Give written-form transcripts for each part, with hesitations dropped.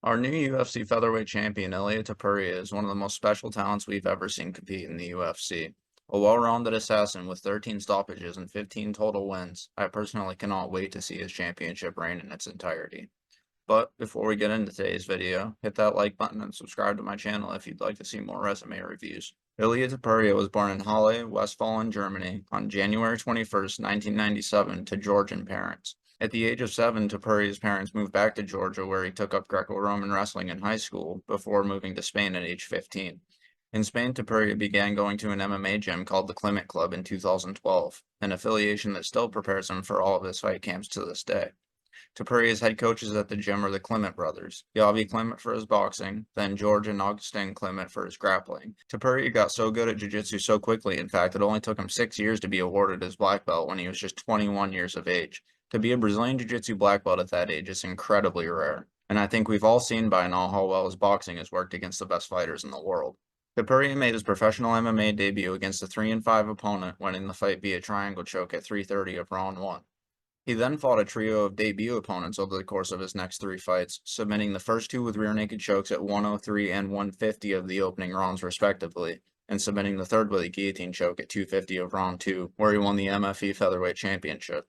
Our new UFC featherweight champion, Ilia Topuria, is one of the most special talents we've ever seen compete in the UFC. A well-rounded assassin with 13 stoppages and 15 total wins, I personally cannot wait to see his championship reign in its entirety. But before we get into today's video, hit that like button and subscribe to my channel if you'd like to see more resume reviews. Ilia Topuria was born in Halle, Westfalen, Germany on January 21st, 1997 to Georgian parents. At the age of 7, Topuria's parents moved back to Georgia where he took up Greco-Roman wrestling in high school before moving to Spain at age 15. In Spain, Topuria began going to an MMA gym called the Clement Club in 2012, an affiliation that still prepares him for all of his fight camps to this day. Topuria's head coaches at the gym are the Clement brothers, Javi Clement for his boxing, then George and Augustin Clement for his grappling. Topuria got so good at jiu-jitsu so quickly, in fact, it only took him 6 years to be awarded his black belt when he was just 21 years of age. To be a Brazilian jiu-jitsu black belt at that age is incredibly rare, and I think we've all seen by now how well his boxing has worked against the best fighters in the world. Topuria made his professional MMA debut against a 3-5 opponent, winning the fight via triangle choke at 3:30 of round 1. He then fought a trio of debut opponents over the course of his next 3 fights, submitting the first 2 with rear naked chokes at 103 and 150 of the opening rounds respectively, and submitting the third with a guillotine choke at 250 of round 2, where he won the MFE Featherweight Championship.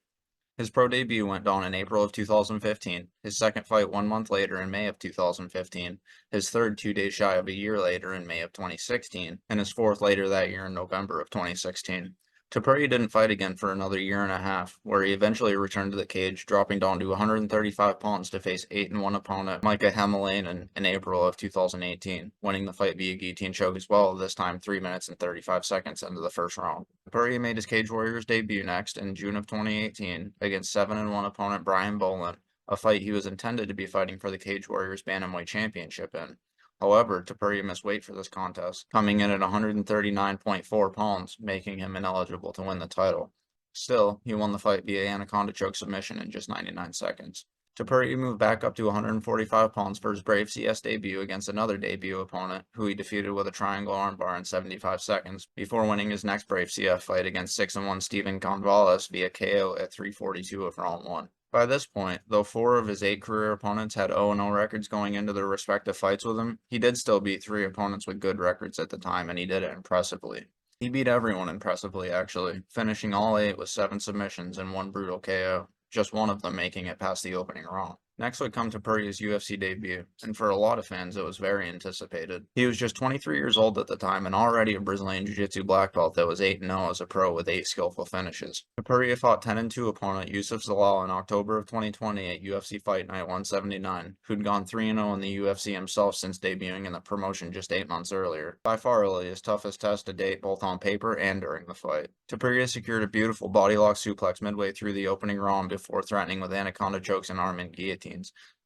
His pro debut went down in April of 2015, his second fight 1 month later in May of 2015, his third 2 days shy of a year later in May of 2016, and his fourth later that year in November of 2016. Topuria didn't fight again for another year and a half, where he eventually returned to the cage, dropping down to 135 pounds to face 8-1 opponent Mika Hamalainen in April of 2018, winning the fight via guillotine choke as well, this time 3 minutes and 35 seconds into the first round. Topuria made his Cage Warriors debut next in June of 2018 against 7-1 opponent Bouland, a fight he was intended to be fighting for the Cage Warriors Bantamweight Championship in. However, Topuria missed weight for this contest, coming in at 139.4 pounds, making him ineligible to win the title. Still, he won the fight via anaconda choke submission in just 99 seconds. Topuria moved back up to 145 pounds for his Brave CS debut against another debut opponent, who he defeated with a triangle armbar in 75 seconds, before winning his next Brave CF fight against 6-1 Steven Goncalves via KO at 3:42 of round 1. By this point, though 4 of his 8 career opponents had 0-0 records going into their respective fights with him, he did still beat 3 opponents with good records at the time, and he did it impressively. He beat everyone impressively, actually, finishing all 8 with 7 submissions and 1 brutal KO, just one of them making it past the opening round. Next would come Topuria's UFC debut, and for a lot of fans it was very anticipated. He was just 23 years old at the time and already a Brazilian Jiu-Jitsu black belt that was 8-0 as a pro with 8 skillful finishes. Topuria fought 10-2 opponent Youssef Zalal in October of 2020 at UFC Fight Night 179, who'd gone 3-0 in the UFC himself since debuting in the promotion just 8 months earlier. By far Ilia's toughest test to date both on paper and during the fight. Topuria secured a beautiful body lock suplex midway through the opening round before threatening with anaconda chokes and arm and guillotines.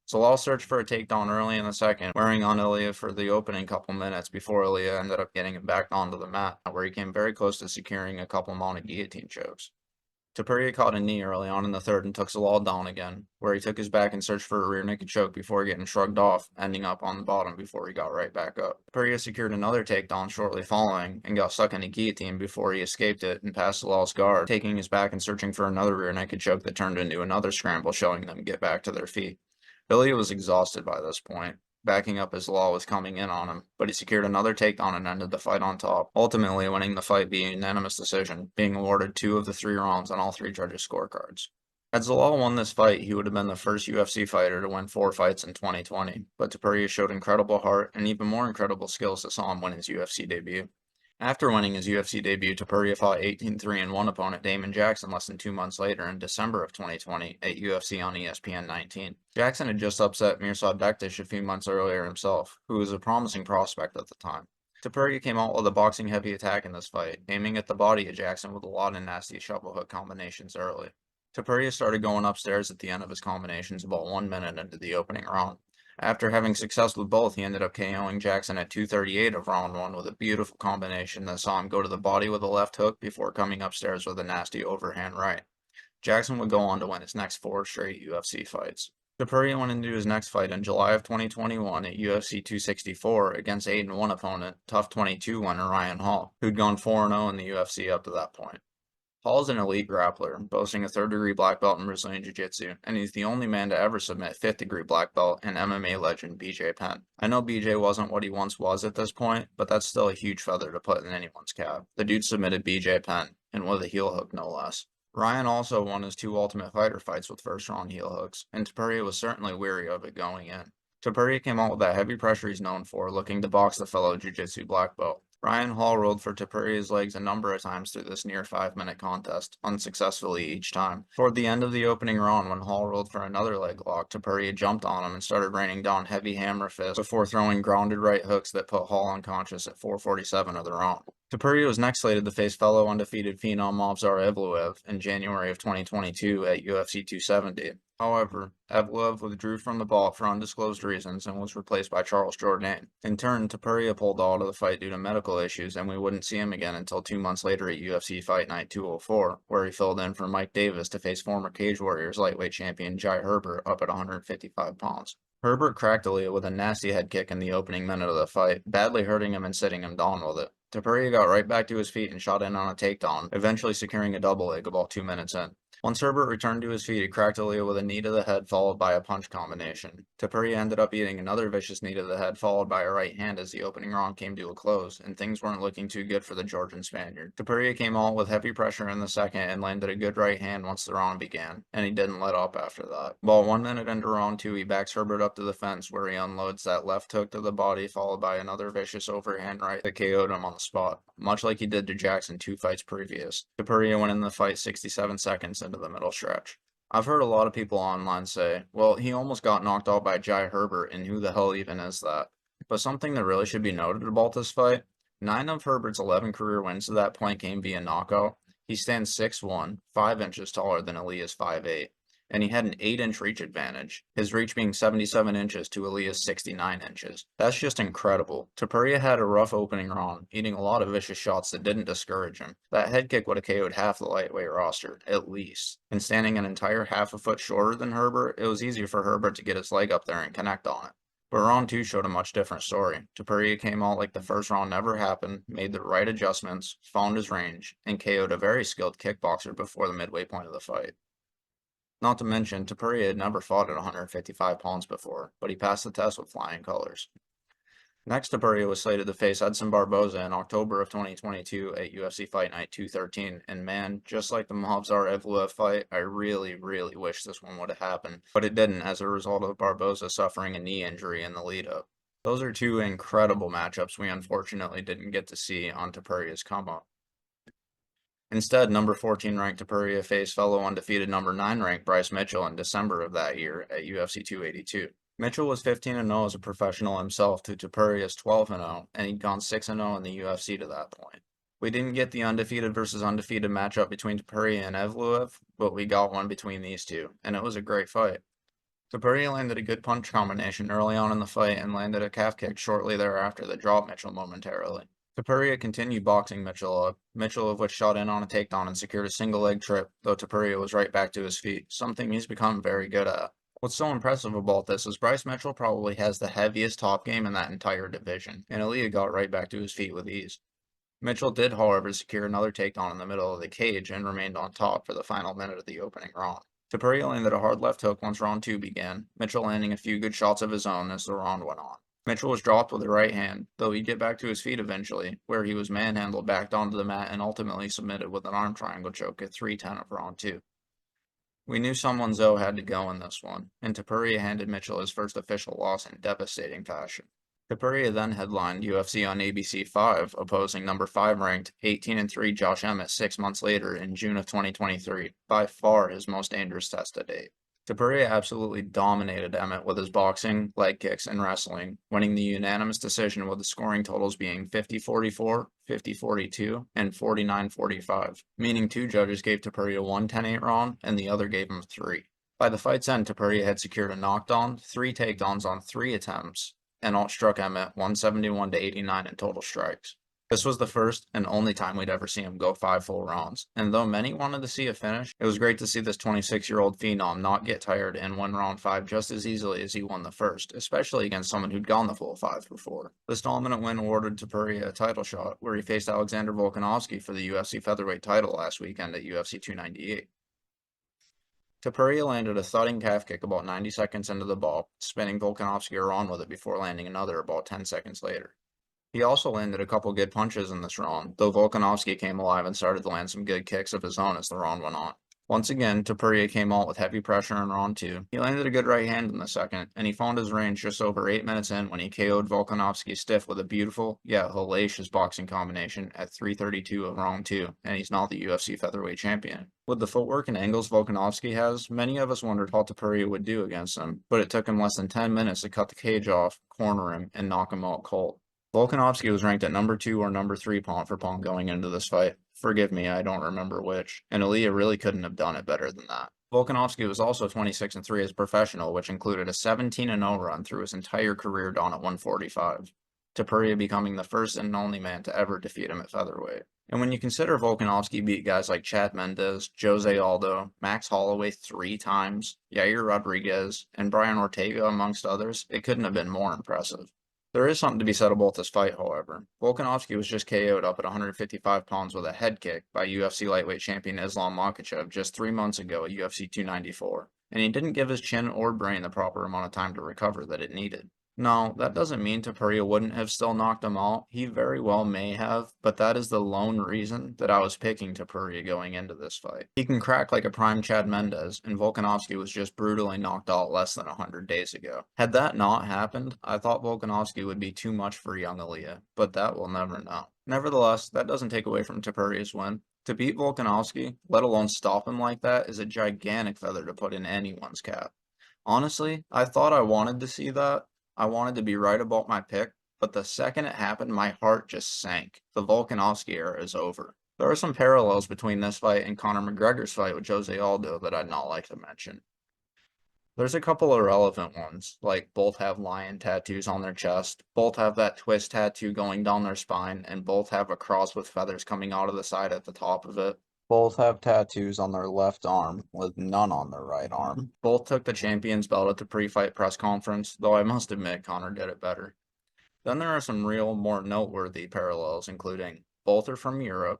Zalal searched for a takedown early in the second, wearing on Ilia for the opening couple minutes before Ilia ended up getting him back onto the mat, where he came very close to securing a couple mounted guillotine chokes. Topuria caught a knee early on in the third and took Zalal down again, where he took his back and searched for a rear naked choke before getting shrugged off, ending up on the bottom before he got right back up. Topuria secured another takedown shortly following, and got stuck in a guillotine before he escaped it and passed Zalal's guard, taking his back and searching for another rear naked choke that turned into another scramble, showing them get back to their feet. Ilia was exhausted by this point, backing up as Zalal was coming in on him, but he secured another takedown and ended the fight on top, ultimately winning the fight via unanimous decision, being awarded 2 of the 3 rounds on all 3 judges' scorecards. Had Zalal won this fight, he would have been the first UFC fighter to win 4 fights in 2020, but Topuria showed incredible heart and even more incredible skills that saw him win his UFC debut. After winning his UFC debut, Topuria fought 18-3-1 opponent Damon Jackson less than 2 months later in December of 2020 at UFC on ESPN 19. Jackson had just upset Mirsad Bektic a few months earlier himself, who was a promising prospect at the time. Topuria came out with a boxing-heavy attack in this fight, aiming at the body of Jackson with a lot of nasty shovel hook combinations early. Topuria started going upstairs at the end of his combinations about 1 minute into the opening round. After having success with both, he ended up KOing Jackson at 2:38 of round 1 with a beautiful combination that saw him go to the body with a left hook before coming upstairs with a nasty overhand right. Jackson would go on to win his next 4 straight UFC fights. Topuria went into his next fight in July of 2021 at UFC 264 against 8-1 opponent, TUF 22 winner Ryan Hall, who'd gone 4-0 in the UFC up to that point. Hall is an elite grappler, boasting a third-degree black belt in Brazilian Jiu-Jitsu, and he's the only man to ever submit fifth-degree black belt and MMA legend BJ Penn. I know BJ wasn't what he once was at this point, but that's still a huge feather to put in anyone's cap. The dude submitted BJ Penn, and with a heel hook no less. Ryan also won his 2 Ultimate Fighter fights with first-round heel hooks, and Topuria was certainly weary of it going in. Topuria came out with that heavy pressure he's known for, looking to box the fellow Jiu-Jitsu black belt. Ryan Hall rolled for Topuria's legs a number of times through this near 5-minute contest, unsuccessfully each time. Toward the end of the opening round, when Hall rolled for another leg lock, Topuria jumped on him and started raining down heavy hammer fists before throwing grounded right hooks that put Hall unconscious at 4:47 of the round. Topuria was next slated to face fellow undefeated phenom Movsar Evloev in January of 2022 at UFC 270. However, Evloev withdrew from the bout for undisclosed reasons and was replaced by Charles Jourdain. In turn, Topuria pulled out of the fight due to medical issues, and we wouldn't see him again until 2 months later at UFC Fight Night 204, where he filled in for Mike Davis to face former Cage Warriors lightweight champion Jai Herbert up at 155 pounds. Herbert cracked Ilia with a nasty head kick in the opening minute of the fight, badly hurting him and sitting him down with it. Topuria got right back to his feet and shot in on a takedown, eventually securing a double leg about 2 minutes in. Once Herbert returned to his feet, he cracked Ilia with a knee to the head followed by a punch combination. Topuria ended up eating another vicious knee to the head followed by a right hand as the opening round came to a close, and things weren't looking too good for the Georgian Spaniard. Topuria came out with heavy pressure in the second and landed a good right hand once the round began, and he didn't let up after that. About 1 minute into round 2, he backs Herbert up to the fence where he unloads that left hook to the body followed by another vicious overhand right that KO'd him on the spot, much like he did to Jackson 2 fights previous. Topuria went in the fight 67 seconds into the middle stretch. I've heard a lot of people online say, well, he almost got knocked out by Jai Herbert, and who the hell even is that? But something that really should be noted about this fight, 9 of Herbert's 11 career wins to that point came via knockout. He stands 6'1", 5 inches taller than Ilia's 5'8", and he had an 8-inch reach advantage, his reach being 77 inches to Ilia's 69 inches. That's just incredible. Topuria had a rough opening round, eating a lot of vicious shots that didn't discourage him. That head kick would have KO'd half the lightweight roster, at least. And standing an entire half a foot shorter than Herbert, it was easy for Herbert to get his leg up there and connect on it. But round 2 showed a much different story. Topuria came out like the first round never happened, made the right adjustments, found his range, and KO'd a very skilled kickboxer before the midway point of the fight. Not to mention, Topuria had never fought at 155 pounds before, but he passed the test with flying colors. Next, Topuria was slated to face Edson Barboza in October of 2022 at UFC Fight Night 213, and man, just like the Movsar Evloev fight, I really wish this one would have happened, but it didn't as a result of Barboza suffering a knee injury in the lead-up. Those are 2 incredible matchups we unfortunately didn't get to see on Topuria's come-up. Instead, number 14 ranked Topuria faced fellow undefeated number 9 ranked Bryce Mitchell in December of that year at UFC 282. Mitchell was 15-0 as a professional himself to Topuria's 12-0, and he'd gone 6-0 in the UFC to that point. We didn't get the undefeated versus undefeated matchup between Topuria and Evloev, but we got one between these two, and it was a great fight. Topuria landed a good punch combination early on in the fight and landed a calf kick shortly thereafter that dropped Mitchell momentarily. Topuria continued boxing Mitchell up, Mitchell of which shot in on a takedown and secured a single leg trip, though Topuria was right back to his feet, something he's become very good at. What's so impressive about this is Bryce Mitchell probably has the heaviest top game in that entire division, and Ilia got right back to his feet with ease. Mitchell did, however, secure another takedown in the middle of the cage and remained on top for the final minute of the opening round. Topuria landed a hard left hook once round 2 began, Mitchell landing a few good shots of his own as the round went on. Mitchell was dropped with a right hand, though he'd get back to his feet eventually, where he was manhandled back onto the mat and ultimately submitted with an arm triangle choke at 3:10 of round 2. We knew someone's O had to go in this one, and Topuria handed Mitchell his first official loss in devastating fashion. Topuria then headlined UFC on ABC 5, opposing number 5 ranked 18-3 Josh Emmett 6 months later in June of 2023, by far his most dangerous test to date. Topuria absolutely dominated Emmett with his boxing, leg kicks, and wrestling, winning the unanimous decision with the scoring totals being 50-44, 50-42, and 49-45, meaning 2 judges gave Topuria one 10-8 round and the other gave him 3. By the fight's end, Topuria had secured a knockdown, 3 takedowns on 3 attempts, and outstruck Emmett 171-89 in total strikes. This was the first and only time we'd ever see him go 5 full rounds, and though many wanted to see a finish, it was great to see this 26-year-old phenom not get tired and win round 5 just as easily as he won the first, especially against someone who'd gone the full 5 before. This dominant win awarded Topuria a title shot, where he faced Alexander Volkanovski for the UFC featherweight title last weekend at UFC 298. Topuria landed a thudding calf kick about 90 seconds into the ball, spinning Volkanovski around with it before landing another about 10 seconds later. He also landed a couple good punches in this round, though Volkanovski came alive and started to land some good kicks of his own as the round went on. Once again, Topuria came out with heavy pressure in round 2. He landed a good right hand in the second, and he found his range just over 8 minutes in when he KO'd Volkanovski stiff with a beautiful, yet hellacious boxing combination at 3:32 of round 2, and he's now the UFC featherweight champion. With the footwork and angles Volkanovski has, many of us wondered how Topuria would do against him, but it took him less than 10 minutes to cut the cage off, corner him, and knock him out cold. Volkanovski was ranked at number 2 or number 3 pound for pound going into this fight. Forgive me, I don't remember which. And Ilia really couldn't have done it better than that. Volkanovski was also 26-3 as a professional, which included a 17-0 run through his entire career down at 145. Topuria becoming the first and only man to ever defeat him at featherweight. And when you consider Volkanovski beat guys like Chad Mendes, Jose Aldo, Max Holloway 3 times, Yair Rodriguez, and Brian Ortega amongst others, it couldn't have been more impressive. There is something to be said about this fight, however. Volkanovski was just KO'd up at 155 pounds with a head kick by UFC lightweight champion Islam Makhachev just 3 months ago at UFC 294, and he didn't give his chin or brain the proper amount of time to recover that it needed. No, that doesn't mean Topuria wouldn't have still knocked him out. He very well may have, but that is the lone reason that I was picking Topuria going into this fight. He can crack like a prime Chad Mendes, and Volkanovski was just brutally knocked out less than 100 days ago. Had that not happened, I thought Volkanovski would be too much for young Ilia, but that we'll never know. Nevertheless, that doesn't take away from Topuria's win. To beat Volkanovski, let alone stop him like that, is a gigantic feather to put in anyone's cap. Honestly, I thought I wanted to see that. I wanted to be right about my pick, but the second it happened, my heart just sank. The Volkanovski era is over. There are some parallels between this fight and Conor McGregor's fight with Jose Aldo that I'd not like to mention. There's a couple of relevant ones, like both have lion tattoos on their chest, both have that twist tattoo going down their spine, and both have a cross with feathers coming out of the side at the top of it. Both have tattoos on their left arm, with none on their right arm. Both took the champion's belt at the pre-fight press conference, though I must admit Conor did it better. Then there are some real, more noteworthy parallels, including both are from Europe,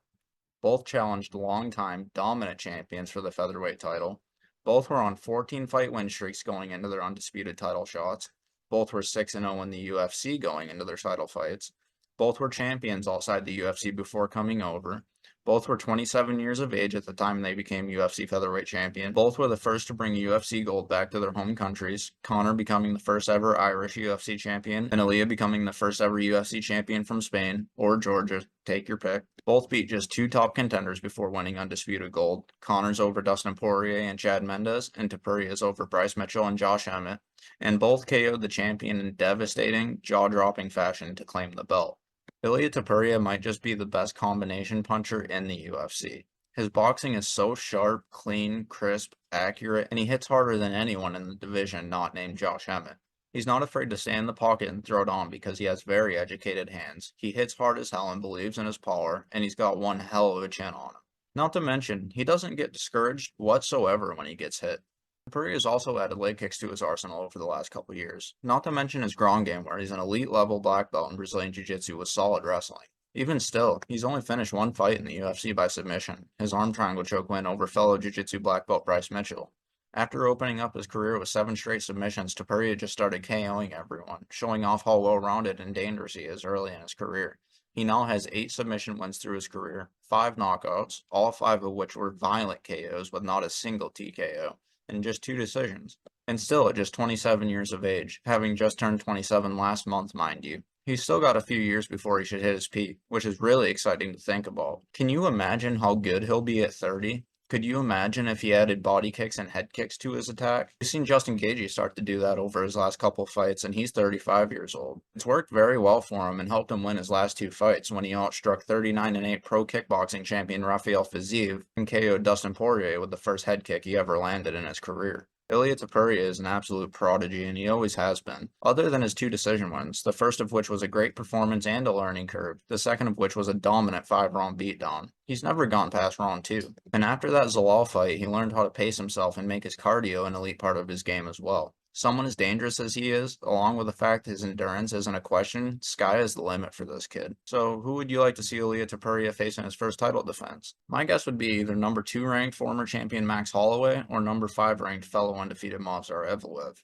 both challenged long-time dominant champions for the featherweight title, both were on 14-fight win streaks going into their undisputed title shots, both were 6-0 in the UFC going into their title fights, both were champions outside the UFC before coming over, both were 27 years of age at the time they became UFC featherweight champion. Both were the first to bring UFC gold back to their home countries, Conor becoming the first ever Irish UFC champion, and Ilia becoming the first ever UFC champion from Spain, or Georgia, take your pick. Both beat just 2 top contenders before winning undisputed gold. Conor's over Dustin Poirier and Chad Mendes, and Topuria's over Bryce Mitchell and Josh Emmett, and both KO'd the champion in devastating, jaw-dropping fashion to claim the belt. Ilia Topuria might just be the best combination puncher in the UFC. His boxing is so sharp, clean, crisp, accurate, and he hits harder than anyone in the division not named Josh Emmett. He's not afraid to stay in the pocket and throw it on because he has very educated hands. He hits hard as hell and believes in his power, and he's got one hell of a chin on him. Not to mention, he doesn't get discouraged whatsoever when he gets hit. Topuria has also added leg kicks to his arsenal over the last couple years, not to mention his ground game where he's an elite level black belt in Brazilian Jiu-Jitsu with solid wrestling. Even still, he's only finished 1 fight in the UFC by submission, his arm triangle choke win over fellow Jiu-Jitsu black belt Bryce Mitchell. After opening up his career with 7 straight submissions, Topuria just started KOing everyone, showing off how well-rounded and dangerous he is early in his career. He now has 8 submission wins through his career, 5 knockouts, all 5 of which were violent KOs with not a single TKO, and just 2 decisions. And still at just 27 years of age, having just turned 27 last month, mind you. He's still got a few years before he should hit his peak, which is really exciting to think about. Can you imagine how good he'll be at 30? Could you imagine if he added body kicks and head kicks to his attack? We've seen Justin Gaethje start to do that over his last couple fights, and he's 35 years old. It's worked very well for him and helped him win his last 2 fights when he outstruck 39-8 pro kickboxing champion Rafael Fiziev and KO'd Dustin Poirier with the first head kick he ever landed in his career. Ilia Topuria is an absolute prodigy, and he always has been. Other than his 2 decision wins, the first of which was a great performance and a learning curve, the second of which was a dominant 5-round beatdown. He's never gone past round 2. And after that Zalal fight, he learned how to pace himself and make his cardio an elite part of his game as well. Someone as dangerous as he is, along with the fact his endurance isn't a question, sky is the limit for this kid. So who would you like to see Ilia Topuria face in his first title defense? My guess would be either number 2 ranked former champion Max Holloway or number 5 ranked fellow undefeated Movsar Evloev.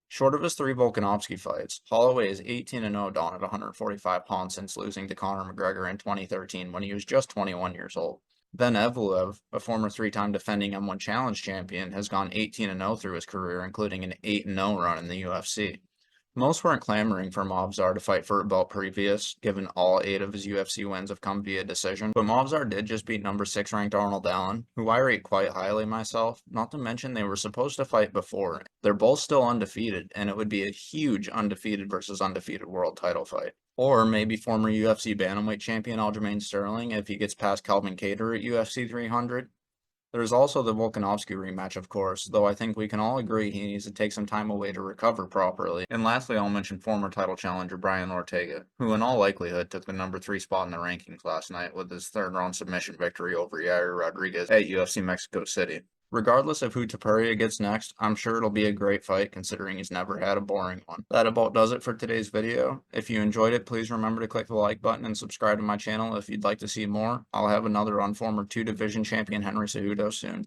Short of his 3 Volkanovski fights, Holloway is 18-0 down at 145 pounds since losing to Conor McGregor in 2013 when he was just 21 years old. Then Evloev, a former 3-time defending M1 Challenge champion, has gone 18-0 through his career, including an 8-0 run in the UFC. Most weren't clamoring for Movsar to fight for a belt previous, given all 8 of his UFC wins have come via decision, but Movsar did just beat number 6 ranked Arnold Allen, who I rate quite highly myself, not to mention they were supposed to fight before. They're both still undefeated, and it would be a huge undefeated versus undefeated world title fight. Or maybe former UFC bantamweight champion Aljamain Sterling if he gets past Calvin Kattar at UFC 300. There's also the Volkanovski rematch, of course, though I think we can all agree he needs to take some time away to recover properly. And lastly, I'll mention former title challenger Brian Ortega, who in all likelihood took the number 3 spot in the rankings last night with his 3rd-round submission victory over Yair Rodriguez at UFC Mexico City. Regardless of who Topuria gets next, I'm sure it'll be a great fight considering he's never had a boring one. That about does it for today's video. If you enjoyed it, please remember to click the like button and subscribe to my channel if you'd like to see more. I'll have another on former 2 division champion Henry Cejudo soon.